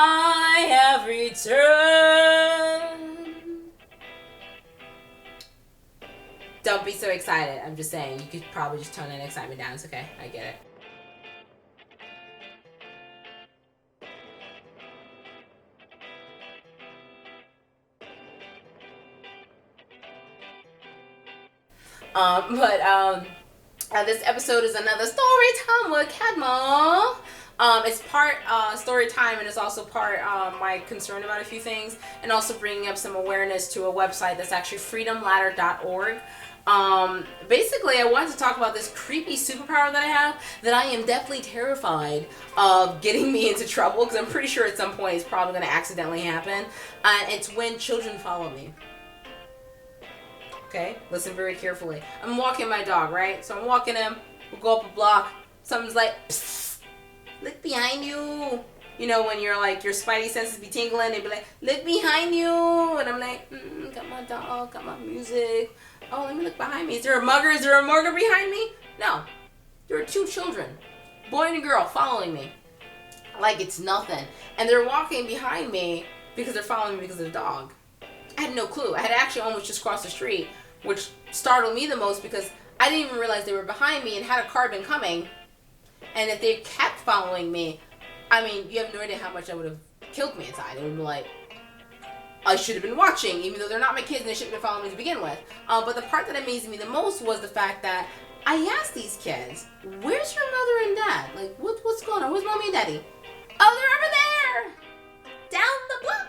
I have returned. Don't be so excited. I'm just saying, you could probably just tone that excitement down. It's okay. I get it. This episode is another story time with Cadma. It's part story time, and it's also part my concern about a few things, and also bringing up some awareness to a website that's actually freedomladder.org. Basically, I wanted to talk about this creepy superpower that I have that I am definitely terrified of getting me into trouble, because I'm pretty sure at some point it's probably going to accidentally happen. It's when children follow me. Okay, listen very carefully. I'm walking my dog, right? So I'm walking him. We'll go up a block. Someone's like, psst, look behind you. You know, when you're like, your spidey senses be tingling, they be like, look behind you. And I'm like, got my dog, got my music. Oh, let me look behind me. Is there a mugger? Is there a mugger behind me? No. There are two children, boy and a girl, following me. Like it's nothing. And they're walking behind me because they're following me because of the dog. I had no clue. I had actually almost just crossed the street, which startled me the most because I didn't even realize they were behind me, and had a car been coming, and if they kept following me, I mean, you have no idea how much that would have killed me inside. It would be like, I should have been watching, even though they're not my kids and they shouldn't have been following me to begin with. But the part that amazed me the most was the fact that I asked these kids, where's your mother and dad? Like, what's going on? Where's mommy and daddy? Oh, they're over there! Down the block!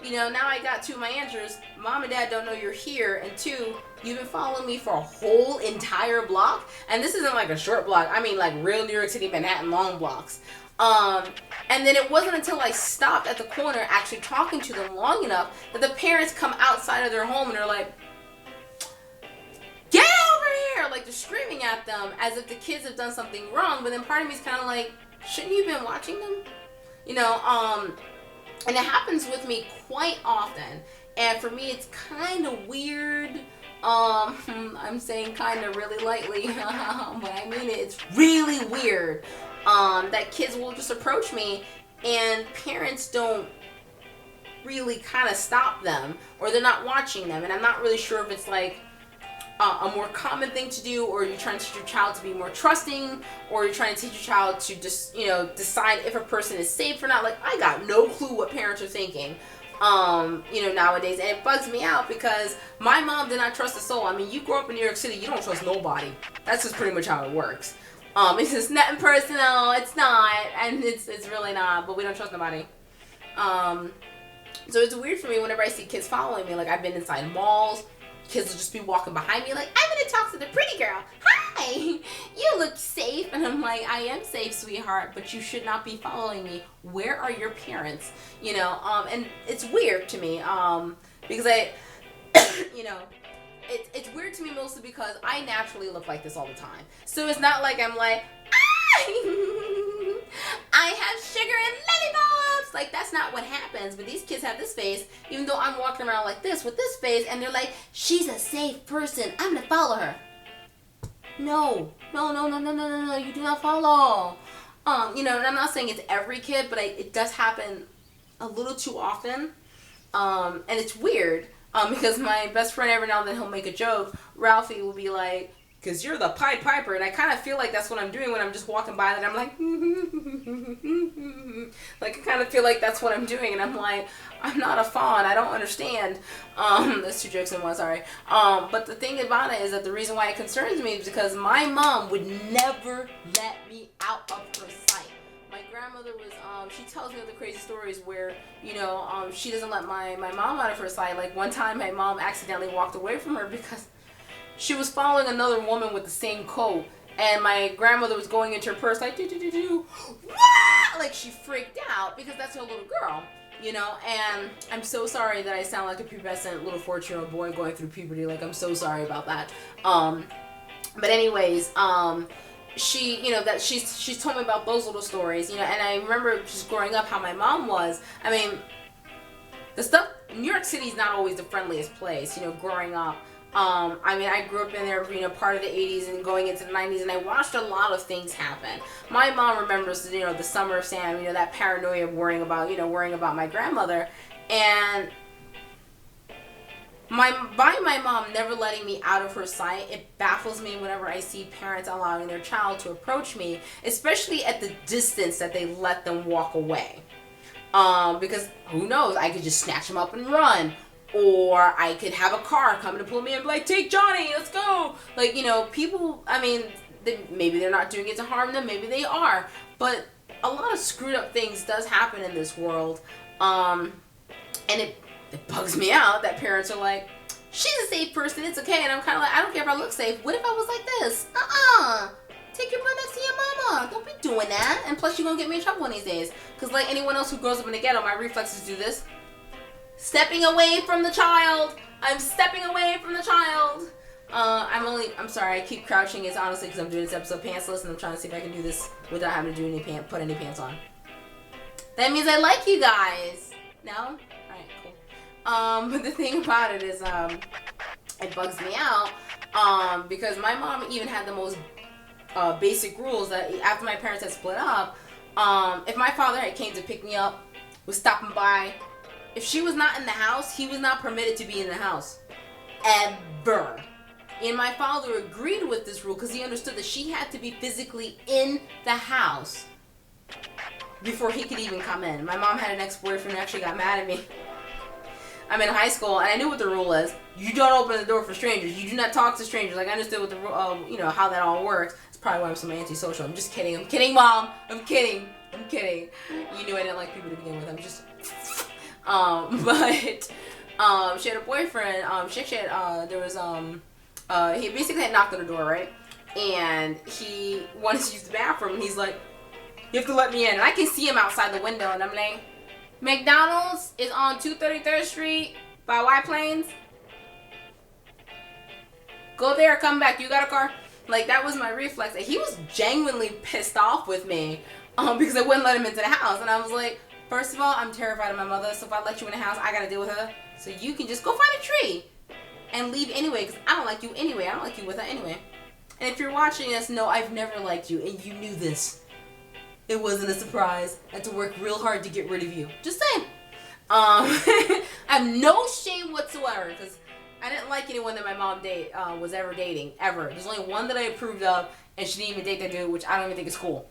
You know, now I got two of my answers. Mom and dad don't know you're here, and two, you've been following me for a whole entire block, and this isn't like a short block. I mean like real New York City, Manhattan long blocks. And then it wasn't until I stopped at the corner actually talking to them long enough that the parents come outside of their home and they're like, get over here! Like they're screaming at them as if the kids have done something wrong, but then part of me is kind of like, shouldn't you have been watching them? You know, and it happens with me quite often. And for me, it's kind of weird. I'm saying kind of really lightly, but I mean it. It's really weird that kids will just approach me and parents don't really kind of stop them, or they're not watching them. And I'm not really sure if it's like a more common thing to do, or you're trying to teach your child to be more trusting, or you're trying to teach your child to just, you know, decide if a person is safe or not. Like, I got no clue what parents are thinking, you know, nowadays. And it bugs me out because my mom did not trust a soul. I mean, you grow up in New York City, you don't trust nobody. That's just pretty much how it works. It's just nothing personal. It's not, and it's really not, but we don't trust nobody. So it's weird for me whenever I see kids following me. Like, I've been inside malls. Kids will just be walking behind me like, I'm gonna talk to the pretty girl. Hi, you look safe. And I'm like, I am safe, sweetheart, but you should not be following me. Where are your parents? You know, and it's weird to me, because I, you know, it's weird to me mostly because I naturally look like this all the time. So it's not like I'm like, I have sugar and lollipops. Like, that's not what happens. But these kids have this face, even though I'm walking around like this with this face, and they're like, she's a safe person, I'm gonna follow her. No, you do not follow. You know, and I'm not saying it's every kid, but it does happen a little too often. And it's weird, because my best friend, every now and then he'll make a joke. Ralphie will be like, because you're the Pied Piper, and I kind of feel like that's what I'm doing when I'm just walking by, and I'm like, like, I kind of feel like that's what I'm doing, and I'm like, I'm not a fawn, I don't understand. That's two jokes in one, sorry. But the thing about it is that the reason why it concerns me is because my mom would never let me out of her sight. My grandmother was, she tells me other crazy stories where, you know, she doesn't let my mom out of her sight. Like, one time my mom accidentally walked away from her because she was following another woman with the same coat, and my grandmother was going into her purse like, like she freaked out because that's her little girl, you know. And I'm so sorry that I sound like a pubescent little 14-year-old boy going through puberty. Like, I'm so sorry about that. But anyways, she, you know, that she's told me about those little stories, you know. And I remember just growing up how my mom was. I mean, the stuff, New York City is not always the friendliest place, you know, growing up. I mean, I grew up in there, you know, part of the 80s and going into the 90s, and I watched a lot of things happen. My mom remembers, you know, the Summer of Sam, you know, that paranoia of worrying about my grandmother. And by my mom never letting me out of her sight, it baffles me whenever I see parents allowing their child to approach me, especially at the distance that they let them walk away. Because who knows, I could just snatch them up and run. Or I could have a car come to pull me and be like, take Johnny, let's go. Like, you know, people, I mean, maybe they're not doing it to harm them, maybe they are. But a lot of screwed up things does happen in this world. And it bugs me out that parents are like, she's a safe person, it's okay. And I'm kind of like, I don't care if I look safe. What if I was like this? Take your butt next to your mama. Don't be doing that. And plus, you're going to get me in trouble one of these days. Because like anyone else who grows up in the ghetto, my reflexes do this. Stepping away from the child. I'm stepping away from the child. I'm sorry, I keep crouching. It's honestly because I'm doing this episode pantsless and I'm trying to see if I can do this without having to do put any pants on. That means I like you guys. No? Alright, cool. But the thing about it is, it bugs me out, because my mom even had the most basic rules that after my parents had split up, if my father had came to pick me up, was stopping by, if she was not in the house, he was not permitted to be in the house. Ever. And my father agreed with this rule because he understood that she had to be physically in the house before he could even come in. My mom had an ex-boyfriend who actually got mad at me. I'm in high school and I knew what the rule is. You don't open the door for strangers. You do not talk to strangers. Like, I understood what the rule, you know, how that all works. It's probably why I'm so antisocial. I'm just kidding. I'm kidding, Mom. I'm kidding. You knew I didn't like people to begin with. I'm just... she had a boyfriend, he basically had knocked on the door, right? And he wanted to use the bathroom, and he's like, you have to let me in. And I can see him outside the window, and I'm like, McDonald's is on 233rd Street by White Plains. Go there, come back. You got a car? Like, that was my reflex. And he was genuinely pissed off with me, because I wouldn't let him into the house. And I was like, first of all, I'm terrified of my mother, so if I let you in the house, I gotta deal with her. So you can just go find a tree and leave anyway, because I don't like you anyway. I don't like you with her anyway. And if you're watching this, no, I've never liked you, and you knew this. It wasn't a surprise. I had to work real hard to get rid of you. Just saying. I have no shame whatsoever, because I didn't like anyone that my mom was ever dating, ever. There's only one that I approved of, and she didn't even date that dude, which I don't even think is cool.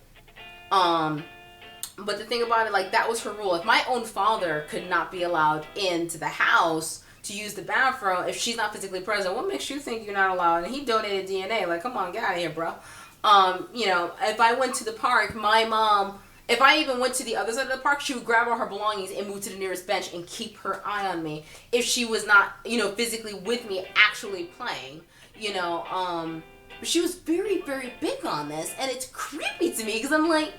But the thing about it, like, that was her rule. If my own father could not be allowed into the house to use the bathroom, if she's not physically present, what makes you think you're not allowed? And he donated DNA. Like, come on, get out of here, bro. You know, if I went to the park, my mom, if I even went to the other side of the park, she would grab all her belongings and move to the nearest bench and keep her eye on me. If she was not, you know, physically with me actually playing, you know. But she was very, very big on this. And it's creepy to me because I'm like,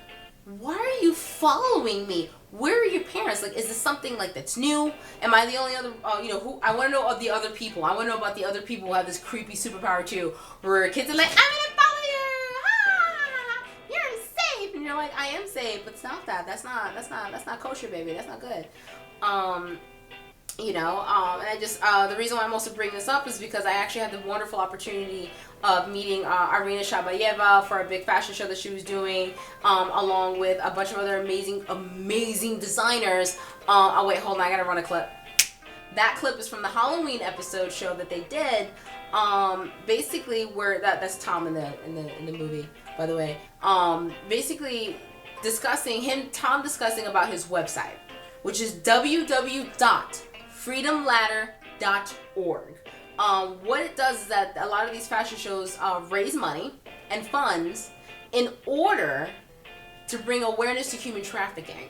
why are you following me? Where are your parents? Like, is this something like that's new? Am I the only other, you know, who? I want to know of the other people. I want to know about the other people who have this creepy superpower too, where kids are like, I'm gonna follow you. Ah, you're safe, and you're like, I am safe, but it's not that. That's not kosher, baby. That's not good. You know, and I just, the reason why I'm also bringing this up is because I actually had the wonderful opportunity of meeting Irina Shabayeva for a big fashion show that she was doing, along with a bunch of other amazing designers. Oh wait, hold on, I gotta run a clip. That clip is from the Halloween episode show that they did, basically where, that's Tom in the movie, by the way, basically discussing about his website, which is www.freedomladder.org. What it does is that a lot of these fashion shows raise money and funds in order to bring awareness to human trafficking,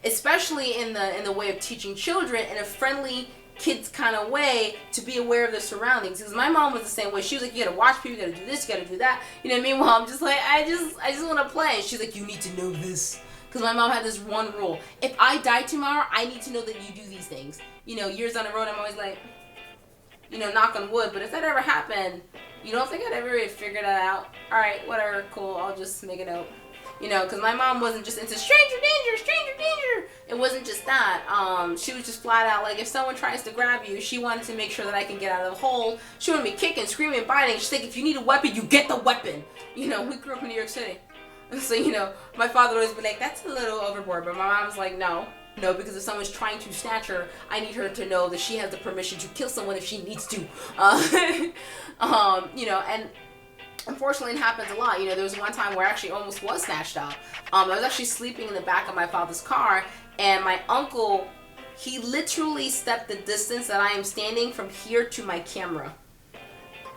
especially in the way of teaching children in a friendly, kids kind of way to be aware of their surroundings. Because my mom was the same way. She was like, you gotta watch people, you gotta do this, you gotta do that. You know what I mean? Well, I'm just like, I just want to play. And she's like, you need to know this. Because my mom had this one rule: if I die tomorrow, I need to know that you do these things. You know, years down the road, I'm always like, you know, knock on wood, but if that ever happened, you don't think I'd ever really figure that out? Alright, whatever, cool, I'll just make a note. You know, because my mom wasn't just into stranger danger, stranger danger. It wasn't just that. She was just flat out like, if someone tries to grab you, she wanted to make sure that I can get out of the hole. She wanted me kicking, screaming, biting. She's like, if you need a weapon, you get the weapon. You know, we grew up in New York City. So, you know, my father would always be like, that's a little overboard. But my mom was like, no, because if someone's trying to snatch her, I need her to know that she has the permission to kill someone if she needs to. You know, and unfortunately, it happens a lot. You know, there was one time where I actually almost was snatched up. I was actually sleeping in the back of my father's car, and my uncle, he literally stepped the distance that I am standing from here to my camera.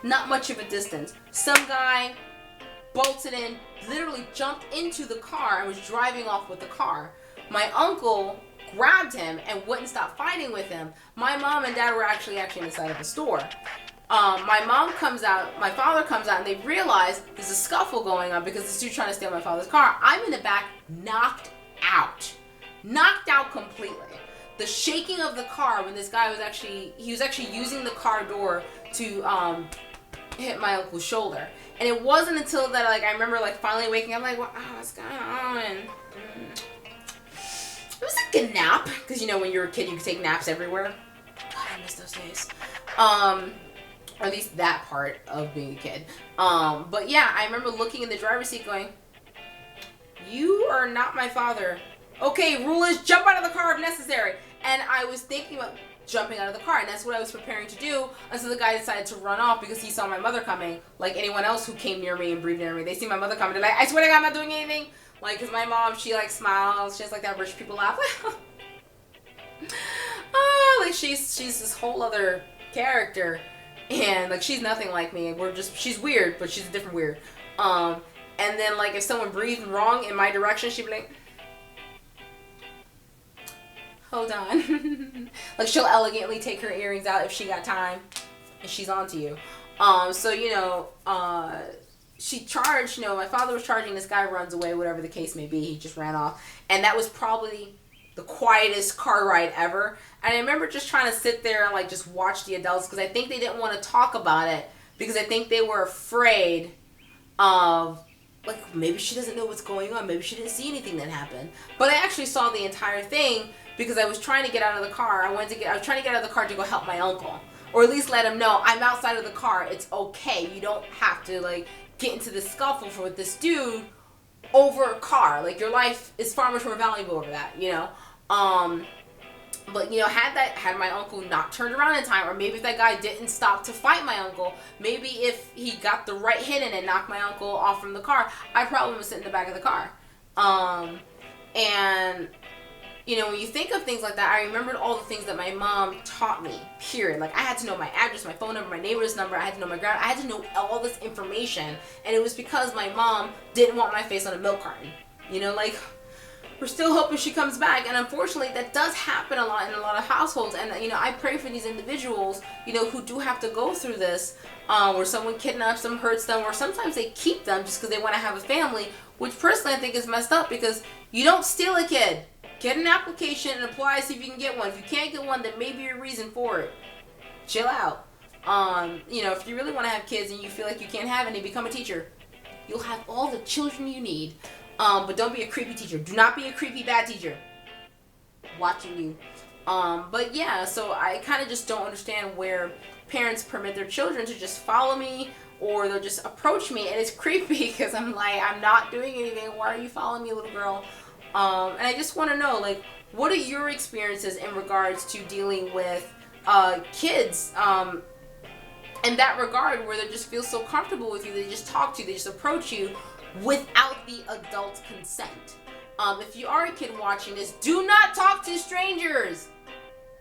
Not much of a distance. Some guy bolted in, literally jumped into the car and was driving off with the car. My uncle grabbed him and wouldn't stop fighting with him. My mom and dad were actually inside of the store. My mom comes out, my father comes out, and they realize there's a scuffle going on because this dude's trying to steal my father's car. I'm in the back, knocked out completely. The shaking of the car when this guy was actually using the car door to hit my uncle's shoulder. And it wasn't until that, like, I remember, like, finally waking up, like, what's going on? It was like a nap, because, you know, when you were a kid, you could take naps everywhere. God, I miss those days. Or at least that part of being a kid. But yeah, I remember looking in the driver's seat going, you are not my father. Okay, rule is jump out of the car if necessary. And I was thinking about jumping out of the car, and that's what I was preparing to do until the guy decided to run off because he saw my mother coming. Like anyone else who came near me and breathed near me, they see my mother coming, they're like, I swear to God, I'm not doing anything. Like, because my mom, she like smiles, she has like that rich people laugh. Like she's this whole other character, and like she's nothing like me. She's weird, but she's a different weird. And then like if someone breathed wrong in my direction, she'd be like, hold on. Like she'll elegantly take her earrings out if she got time, and she's on to you. So you know, she charged, you know, my father was charging, this guy runs away, whatever the case may be, he just ran off. And that was probably the quietest car ride ever. And I remember just trying to sit there and like just watch the adults, because I think they didn't want to talk about it, because I think they were afraid of, like, maybe she doesn't know what's going on, maybe she didn't see anything that happened. But I actually saw the entire thing, because I was trying to get out of the car. I was trying to get out of the car to go help my uncle, or at least let him know I'm outside of the car, it's okay, you don't have to like get into this scuffle with this dude over a car. Like, your life is far much more valuable over that, you know. But you know, had my uncle not turned around in time, or maybe if that guy didn't stop to fight my uncle, maybe if he got the right hit in and knocked my uncle off from the car, I probably would sit in the back of the car. And you know, when you think of things like that, I remembered all the things that my mom taught me, period. Like, I had to know my address, my phone number, my neighbor's number, I had to know my ground, I had to know all this information. And it was because my mom didn't want my face on a milk carton. You know, like, we're still hoping she comes back. And unfortunately, that does happen a lot in a lot of households. And, you know, I pray for these individuals, you know, who do have to go through this, where someone kidnaps them, hurts them, or sometimes they keep them just because they want to have a family, which personally I think is messed up, because you don't steal a kid. Get an application and apply, see if you can get one. If you can't get one, then maybe a reason for it. Chill out. You know, if you really want to have kids and you feel like you can't have any, become a teacher. You'll have all the children you need. But don't be a creepy teacher. Do not be a creepy bad teacher. Watching you. But yeah, so I kind of just don't understand where parents permit their children to just follow me, or they'll just approach me, and it's creepy because I'm like, I'm not doing anything. Why are you following me, little girl? And I just want to know, like, what are your experiences in regards to dealing with kids in that regard, where they just feel so comfortable with you, they just talk to you, they just approach you without the adult's consent. If you are a kid watching this, do not talk to strangers.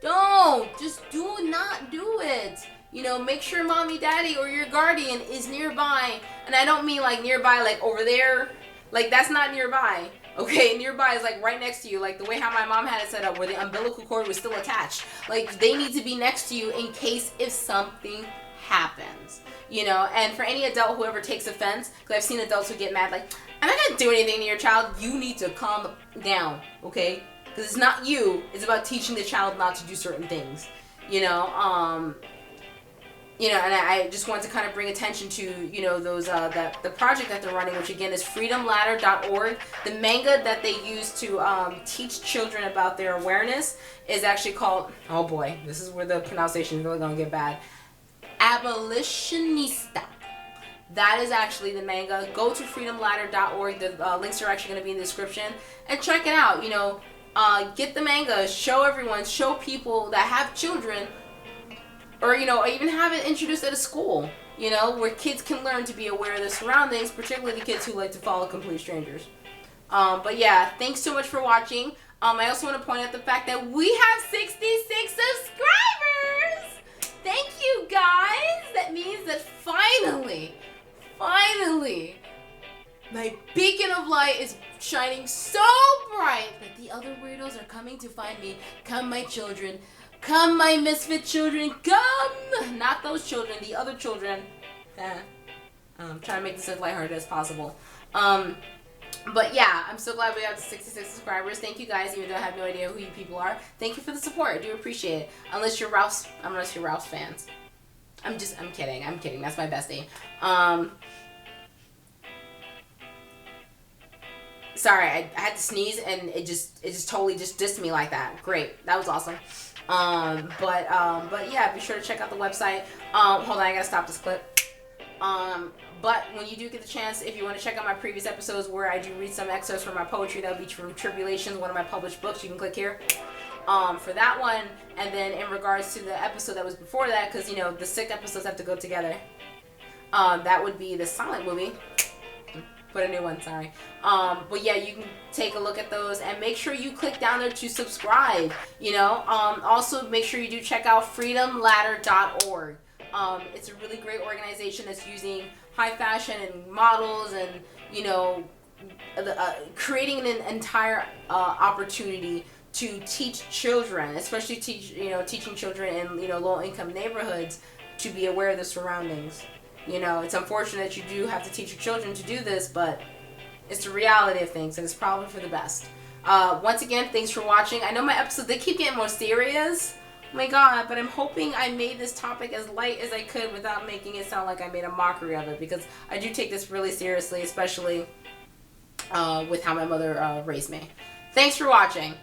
Don't. Just do not do it. You know, make sure mommy, daddy, or your guardian is nearby. And I don't mean like nearby, like over there. Like, that's not nearby. Okay, nearby is like right next to you, like the way how my mom had it set up, where the umbilical cord was still attached. Like, they need to be next to you in case if something happens, you know. And for any adult who ever takes offense, because I've seen adults who get mad, like, I'm not gonna do anything to your child, you need to calm down, okay? Because it's not you, it's about teaching the child not to do certain things, you know. you know, and I just want to kind of bring attention to, you know, those the project that they're running, which again is freedomladder.org. The manga that they use to teach children about their awareness is actually called, oh boy, this is where the pronunciation is really gonna get bad, Abolistionista. That is actually the manga. Go to freedomladder.org. The links are actually going to be in the description, and check it out. You know, get the manga. Show everyone. Show people that have children, or you know, even have it introduced at a school. You know, where kids can learn to be aware of their surroundings, particularly the kids who like to follow complete strangers. But yeah, thanks so much for watching. I also want to point out the fact that we have 66 subscribers. Thank you guys. That means that finally, my beacon of light is shining so bright that the other weirdos are coming to find me. Come, my children. Come, my misfit children. Come. Not those children, the other children. I'm trying to make this as lighthearted as possible. But yeah, I'm so glad we have 66 subscribers. Thank you guys, even though I have no idea who you people are. Thank you for the support. I do appreciate it. Unless you're Ralph's fans. I'm kidding. That's my bestie. Sorry, I had to sneeze and it just totally just dissed me like that. Great. That was awesome. But yeah, be sure to check out the website. Hold on, I gotta stop this clip. But when you do get the chance, if you want to check out my previous episodes where I do read some excerpts from my poetry, that would be from Tribulations, one of my published books. You can click here for that one. And then in regards to the episode that was before that, because, you know, the sick episodes have to go together, that would be the silent movie. Put a new one, sorry. But yeah, you can take a look at those and make sure you click down there to subscribe, you know. Also, make sure you do check out freedomladder.org. It's a really great organization that's using high fashion and models and, you know, creating an entire opportunity to teach children, especially teaching children in, you know, low-income neighborhoods to be aware of their surroundings. You know, it's unfortunate that you do have to teach your children to do this, but it's the reality of things, and it's probably for the best. Once again, thanks for watching. I know my episodes, they keep getting more serious. Oh my god, but I'm hoping I made this topic as light as I could without making it sound like I made a mockery of it, because I do take this really seriously, especially with how my mother raised me. Thanks for watching.